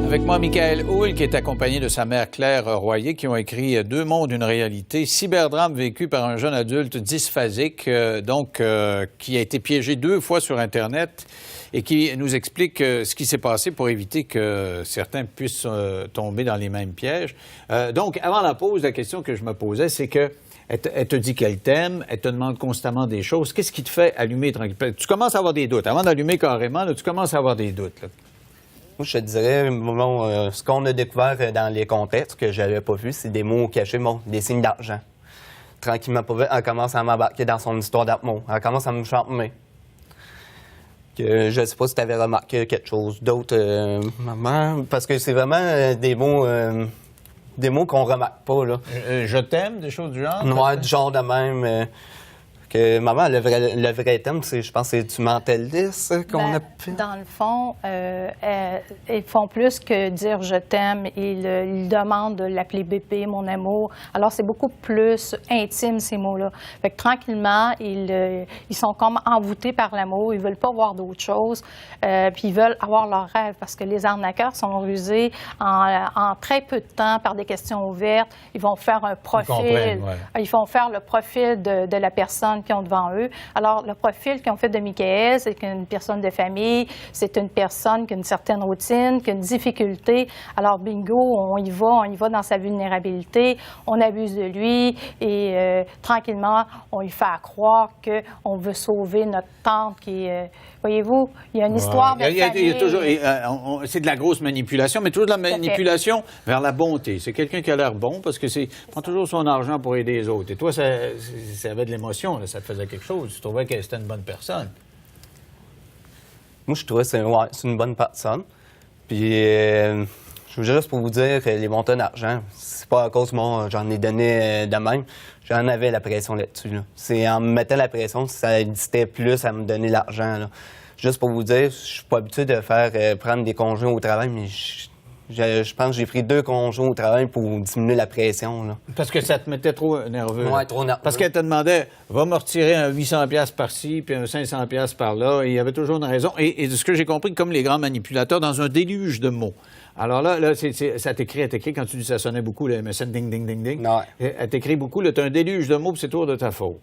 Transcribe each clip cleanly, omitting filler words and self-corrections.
Avec moi, Michael Houle, qui est accompagné de sa mère Claire Royer, qui ont écrit Deux mondes, une réalité. Cyberdrame vécu par un jeune adulte dysphasique, qui a été piégé 2 fois sur Internet et qui nous explique ce qui s'est passé pour éviter que certains puissent tomber dans les mêmes pièges. Donc, avant la pause, la question que je me posais, c'est que elle te dit qu'elle t'aime, elle te demande constamment des choses. Qu'est-ce qui te fait allumer tranquillement? Tu commences à avoir des doutes. Avant d'allumer carrément, là, tu commences à avoir des doutes. Là. Moi, je te dirais, ce qu'on a découvert dans les contextes que j'avais pas vu, c'est des mots cachés, des signes d'argent. Tranquillement, pas vite, elle commence à m'embarquer dans son histoire d'amour. Elle commence à me charmer. Je sais pas si tu avais remarqué quelque chose d'autre, maman, parce que c'est vraiment des mots qu'on remarque pas, là. Je t'aime, des choses du genre? Ouais, du genre de même. Que maman, le vrai thème, je pense, c'est du mentalisme qu'on appelle. Dans le fond, ils font plus que dire je t'aime. Ils demandent de l'appeler bébé, mon amour. Alors, c'est beaucoup plus intime, ces mots-là. Fait que tranquillement, ils sont comme envoûtés par l'amour. Ils veulent pas voir d'autre chose. Puis ils veulent avoir leur rêve parce que les arnaqueurs sont rusés en très peu de temps par des questions ouvertes. Ils vont faire un profil. Ils vont faire le profil de la personne qui ont devant eux. Alors, le profil qu'ils ont fait de Michael, c'est qu'une personne de famille, c'est une personne qui a une certaine routine, qui a une difficulté. Alors, bingo, on y va dans sa vulnérabilité, on abuse de lui et tranquillement, on lui fait croire qu'on veut sauver notre tante qui est... voyez-vous, il y a une histoire de famille. Il y a toujours... c'est de la grosse manipulation, mais toujours de la manipulation vers la bonté. C'est quelqu'un qui a l'air bon parce que prend toujours son argent pour aider les autres. Et toi, ça avait de l'émotion, ça te faisait quelque chose. Tu trouvais que c'était une bonne personne. Moi, je trouvais que c'est une bonne personne. Puis, je veux juste pour vous dire que les montants d'argent, c'est pas à cause que j'en ai donné de même. J'en avais la pression là-dessus. Là. C'est en me mettant la pression, ça hésitait plus à me donner l'argent. Juste pour vous dire, je suis pas habitué de faire prendre des congés au travail, mais je pense que j'ai pris 2 congés au travail pour diminuer la pression. Là. Parce que ça te mettait trop nerveux. Oui, trop nerveux. Parce qu'elle te demandait, va me retirer un 800$ par-ci, puis un 500$ par-là. Et il y avait toujours une raison. Et de ce que j'ai compris, comme les grands manipulateurs, dans un déluge de mots. Alors là ça t'écrit, elle t'écrit, quand tu dis ça sonnait beaucoup, le MSN, ding, ding, ding, ding. Ouais. Elle t'écrit beaucoup, là, tu as un déluge de mots, puis c'est toujours de ta faute.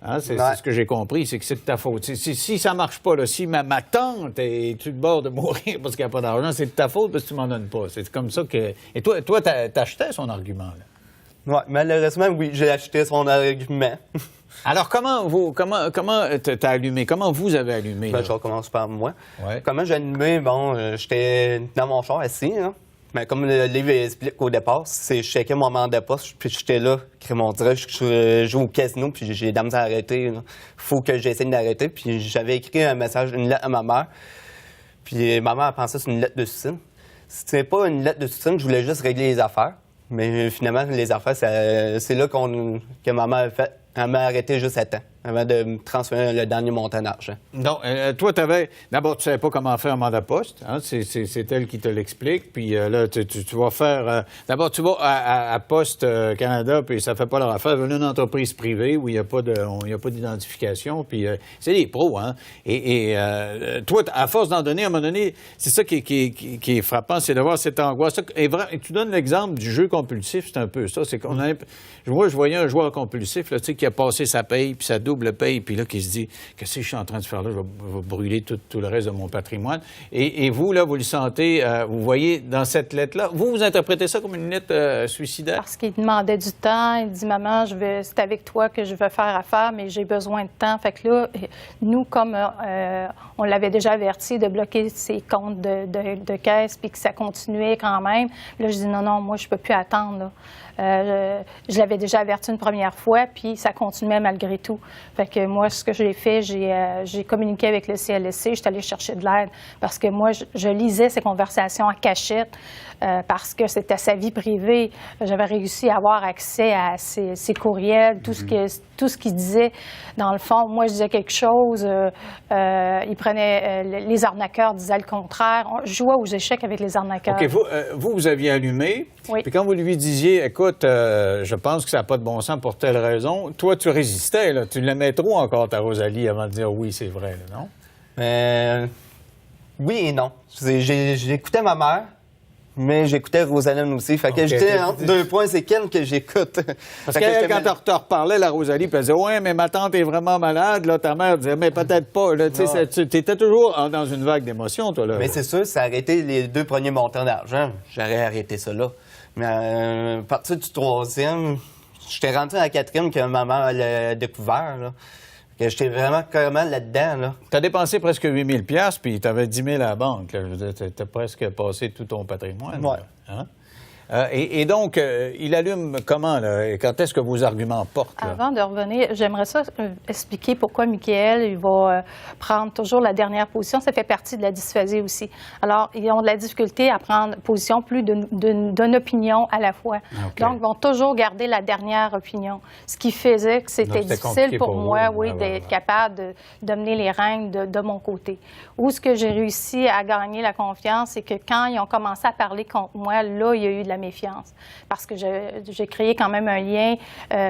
Hein? C'est ce que j'ai compris, c'est que c'est de ta faute. Si ça marche pas, là, si ma tante est sur le bord de mourir parce qu'elle n'a pas d'argent, c'est de ta faute parce que tu m'en donnes pas. C'est comme ça que... Et toi t'achetais son argument, là? Oui, malheureusement, oui, j'ai acheté son argument. Alors, comment t'as allumé? Comment vous avez allumé? Je recommence par moi. Ouais. Comment j'ai allumé? J'étais dans mon char assis, là. Mais comme le livre explique au départ, je checkais mon moment de poste, puis j'étais là, on dirait que je joue au casino, puis j'ai de la misère à arrêter. Il faut que j'essaie d'arrêter. Puis j'avais écrit un message, une lettre à ma mère. Puis ma mère a pensé que c'est une lettre de suicide. C'était pas une lettre de suicide, je voulais juste régler les affaires. Mais finalement, les affaires, c'est là que ma mère a fait. Elle m'a arrêté juste à temps, avant de me transférer le dernier montant d'argent. Non, toi, d'abord, tu ne savais pas comment faire un mandat poste. Hein? C'est elle qui te l'explique. Puis là, tu vas faire... d'abord, tu vas à Poste Canada, puis ça ne fait pas leur affaire. Venez une entreprise privée où il n'y a pas d'identification. Puis c'est des pros, hein? Et toi, à force d'en donner, à un moment donné, c'est ça qui est frappant, c'est d'avoir cette angoisse. Et tu donnes l'exemple du jeu compulsif, c'est un peu ça. C'est moi, je voyais un joueur compulsif, là, tu sais, qui a passé sa paye, puis sa double paye, puis là, qui se dit, qu'est-ce que je suis en train de faire là? Je vais brûler tout le reste de mon patrimoine. Et vous, là, vous le sentez, vous voyez dans cette lettre-là, vous interprétez ça comme une lettre suicidaire? Parce qu'il demandait du temps. Il dit, maman, c'est avec toi que je veux faire affaire, mais j'ai besoin de temps. Fait que là, nous, comme on l'avait déjà averti de bloquer ses comptes de caisse, puis que ça continuait quand même, là, je dis, non, moi, je peux plus attendre, là. Je l'avais déjà averti une première fois, puis ça continuait malgré tout. Fait que moi, ce que j'ai fait, j'ai communiqué avec le CLSC, je suis allée chercher de l'aide parce que moi, je lisais ces conversations en cachette parce que c'était sa vie privée. J'avais réussi à avoir accès à ses courriels, tout ce qu'il disait. Dans le fond, moi, je disais quelque chose, il prenait... les arnaqueurs disaient le contraire. Je jouais aux échecs avec les arnaqueurs. OK, vous aviez allumé, oui. Puis quand vous lui disiez, écoute, je pense que ça n'a pas de bon sens pour telle raison, toi, tu résistais, là. Tu l'aimais trop encore, ta Rosalie, avant de dire oui, c'est vrai, là, non? Oui et non. J'écoutais ma mère, Mais j'écoutais Rosaline aussi. Fait que Ok, j'étais entre 2 points, c'est Ken que j'écoute. Parce que quand tu reparlais, la Rosalie, puis elle disait, ouais, mais ma tante est vraiment malade, là, ta mère disait, mais peut-être pas, là, tu sais, tu étais toujours dans une vague d'émotions, toi, là. Mais c'est sûr, ça a arrêté les 2 premiers montants d'argent. J'aurais arrêté ça là. Mais à partir du 3e, j'étais rentré à la 4e que maman l'a découvert, là. Que j'étais vraiment carrément là-dedans, là. Tu as dépensé presque 8 000 $, puis tu avais 10 000 à la banque. Là. Je veux dire, tu as presque passé tout ton patrimoine. Ouais. Là. Hein? Et donc, il allume comment, là? Et quand est-ce que vos arguments portent? Là? Avant de revenir, j'aimerais ça expliquer pourquoi Michael il va prendre toujours la dernière position. Ça fait partie de la dysphasie aussi. Alors, ils ont de la difficulté à prendre position plus d'une opinion à la fois. Okay. Donc, ils vont toujours garder la dernière opinion. Ce qui faisait que c'était difficile pour moi, oui, d'être capable de mener les règnes de mon côté. Où ce que j'ai réussi à gagner la confiance, c'est que quand ils ont commencé à parler contre moi, là, il y a eu de la méfiance. Parce que j'ai créé quand même un lien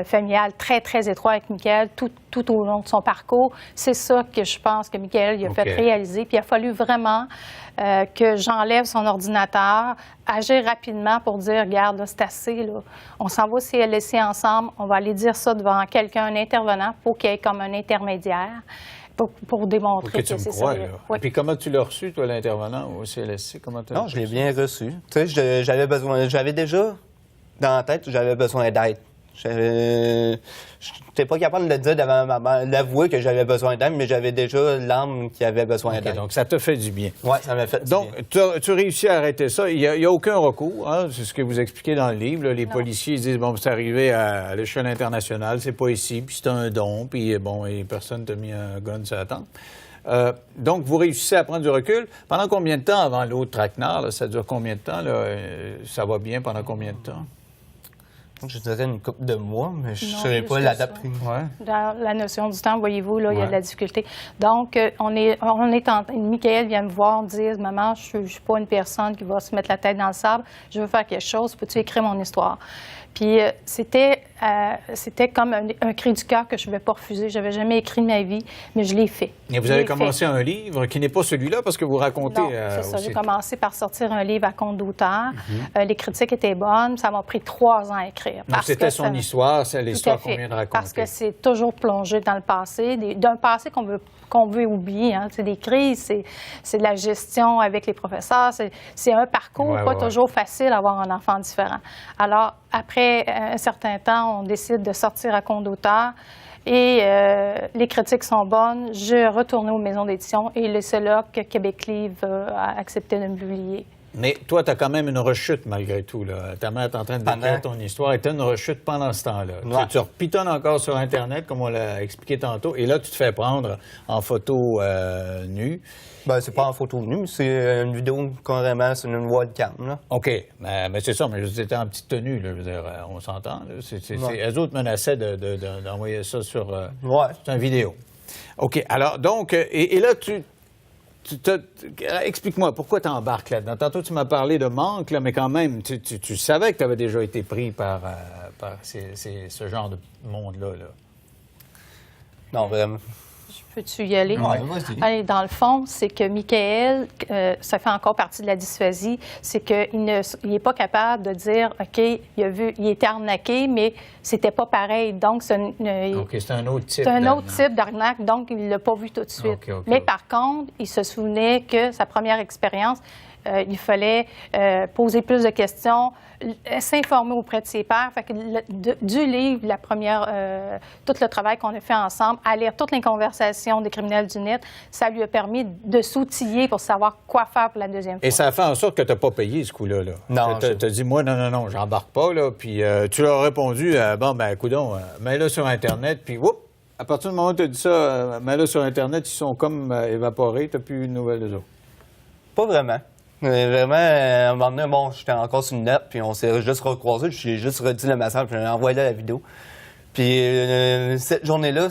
familial très, très étroit avec Michael tout au long de son parcours. C'est ça que je pense que Michael il a fait réaliser. Puis il a fallu vraiment que j'enlève son ordinateur, agir rapidement pour dire, regarde, là, c'est assez, là. On s'en va au CLSC ensemble, on va aller dire ça devant quelqu'un, un intervenant, pour qu'il y ait comme un intermédiaire. Pour démontrer que c'est ça. Oui. Puis comment tu l'as reçu, toi, l'intervenant au CLSC? Non, je l'ai bien reçu. Tu sais, j'avais déjà dans la tête, j'avais besoin d'aide. Je n'étais pas capable de le dire devant ma mère, d'avouer que j'avais besoin d'aide, mais j'avais déjà l'âme qui avait besoin d'aide. Donc, ça te fait du bien. Oui, ça m'a fait du bien. Donc, tu réussis à arrêter ça. Il n'y a aucun recours. Hein? C'est ce que vous expliquez dans le livre. Là. Les policiers disent, bon, c'est arrivé à l'échelle internationale, c'est pas ici, puis c'est un don, puis bon, et personne t'a mis un gun sur la tempe. Donc, vous réussissez à prendre du recul. Pendant combien de temps avant l'autre traquenard? Là, ça dure combien de temps? Là? Ça va bien pendant combien de temps? Je dirais une couple de mois, mais je ne saurais pas la date. Ouais. Dans la notion du temps, voyez-vous, là, il y a de la difficulté. Donc, Michael vient me voir, me dire, maman, je ne suis pas une personne qui va se mettre la tête dans le sable, je veux faire quelque chose, peux-tu écrire mon histoire? Puis c'était comme un cri du cœur que je ne vais pas refuser. Je n'avais jamais écrit de ma vie, mais je l'ai fait. Et vous avez commencé un livre qui n'est pas celui-là parce que vous racontez... Non, c'est ça. J'ai commencé par sortir un livre à compte d'auteur. Les critiques étaient bonnes. Ça m'a pris 3 ans à écrire. Donc c'était son histoire, c'est l'histoire qu'on vient de raconter. Parce que c'est toujours plongé dans le passé, d'un passé qu'on veut oublier. Hein. C'est des crises, c'est de la gestion avec les professeurs. C'est un parcours pas toujours facile d'avoir un enfant différent. Alors, après un certain temps, on décide de sortir à compte d'auteur et les critiques sont bonnes. Je retourne aux maisons d'édition et c'est là que Québec Livre a accepté de me publier. Mais toi, tu as quand même une rechute malgré tout. Là. Ta mère est en train de décrire ton histoire et tu as une rechute pendant ce temps-là. Ouais. Tu repitonnes encore sur Internet, comme on l'a expliqué tantôt, et là, tu te fais prendre en photo nue. Ben, c'est pas en photo nue, c'est une vidéo carrément sur une webcam. Là. OK. Mais c'est ça, mais c'était en petite tenue, là, je veux dire, on s'entend. Elles autres menaçaient d'envoyer ça sur une vidéo. OK. Alors, donc, et là, explique-moi, pourquoi tu embarques là-dedans? Tantôt, tu m'as parlé de manque, là, mais quand même, tu savais que tu avais déjà été pris par ce genre de monde-là. Là. Non, vraiment. Peux-tu y aller? Oui, vas-y. Allez, dans le fond, c'est que Michael, ça fait encore partie de la dysphasie, c'est qu'il n'est pas capable de dire, OK, il était arnaqué, mais c'était pas pareil. Donc, c'est un autre type. C'est un autre type d'arnaque, donc il ne l'a pas vu tout de suite. Mais par contre, il se souvenait que sa première expérience, il fallait poser plus de questions, s'informer auprès de ses pairs. Fait que du livre, tout le travail qu'on a fait ensemble, à lire toutes les conversations des criminels du net, ça lui a permis de s'outiller pour savoir quoi faire pour la deuxième fois. Et ça a fait en sorte que tu n'as pas payé ce coup-là. Là. Non. Tu as dit, moi, non, j'embarque pas. Là. Puis tu leur as répondu, bon, ben, coudonc, mets-le sur Internet, puis whoop! À partir du moment où tu as dit ça, mets-le sur Internet, ils sont comme évaporés, tu n'as plus de nouvelles d'eux autres. Pas vraiment. Vraiment, à un moment donné, bon, j'étais encore sur le net, puis on s'est juste recroisés, j'ai juste redit le message, puis j'ai envoyé la vidéo. Puis cette journée-là,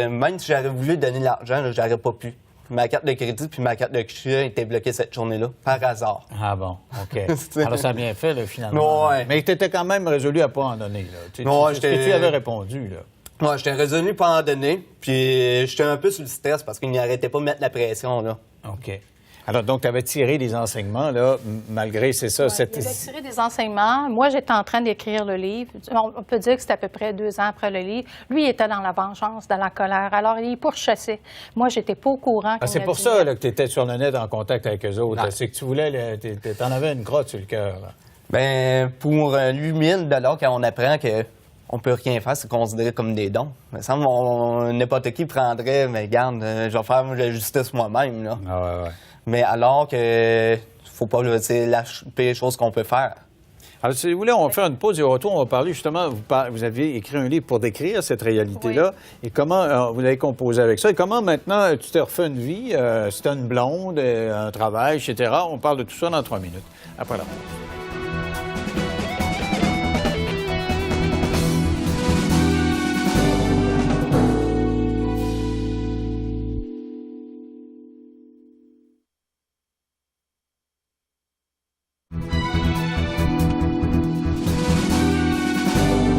même si j'aurais voulu donner de l'argent, j'aurais pas pu. Ma carte de crédit puis ma carte de crédit étaient bloquées cette journée-là, par hasard. Ah bon, OK. Alors ça a bien fait, là, finalement. Ouais. Mais tu étais quand même résolu à ne pas en donner. Là. C'est ce que tu avais répondu. Là. Moi, j'étais résolu à pas en donner, puis j'étais un peu sous le stress parce qu'il n'arrêtait pas de mettre la pression. Là. OK. Alors, donc, tu avais tiré des enseignements, là, malgré, c'est ça, Ouais, cette... il avait tiré des enseignements. Moi, j'étais en train d'écrire le livre. On peut dire que c'était à peu près 2 ans après le livre. Lui, il était dans la vengeance, dans la colère. Alors, il pourchassait. Moi, j'étais pas au courant. Ah, c'est pour ça là, que tu étais sur le net en contact avec eux autres. Ouais. C'est que tu voulais, t'en avais une crotte sur le cœur. Là. Ben, pour lui, 1000 $ quand on apprend qu'on peut rien faire, c'est considéré comme des dons. Il me semble n'importe qui prendrait, mais regarde, je vais faire la justice moi-même, là. Ah, ouais. Mais alors que faut pas, c'est la pire chose qu'on peut faire. Alors, si vous voulez, on va faire une pause et au retour, on va parler justement, vous aviez écrit un livre pour décrire cette réalité-là, et comment vous l'avez composé avec ça, et comment maintenant tu t'es refait une vie, si tu as une blonde, un travail, etc. On parle de tout ça dans 3 minutes, après la pause.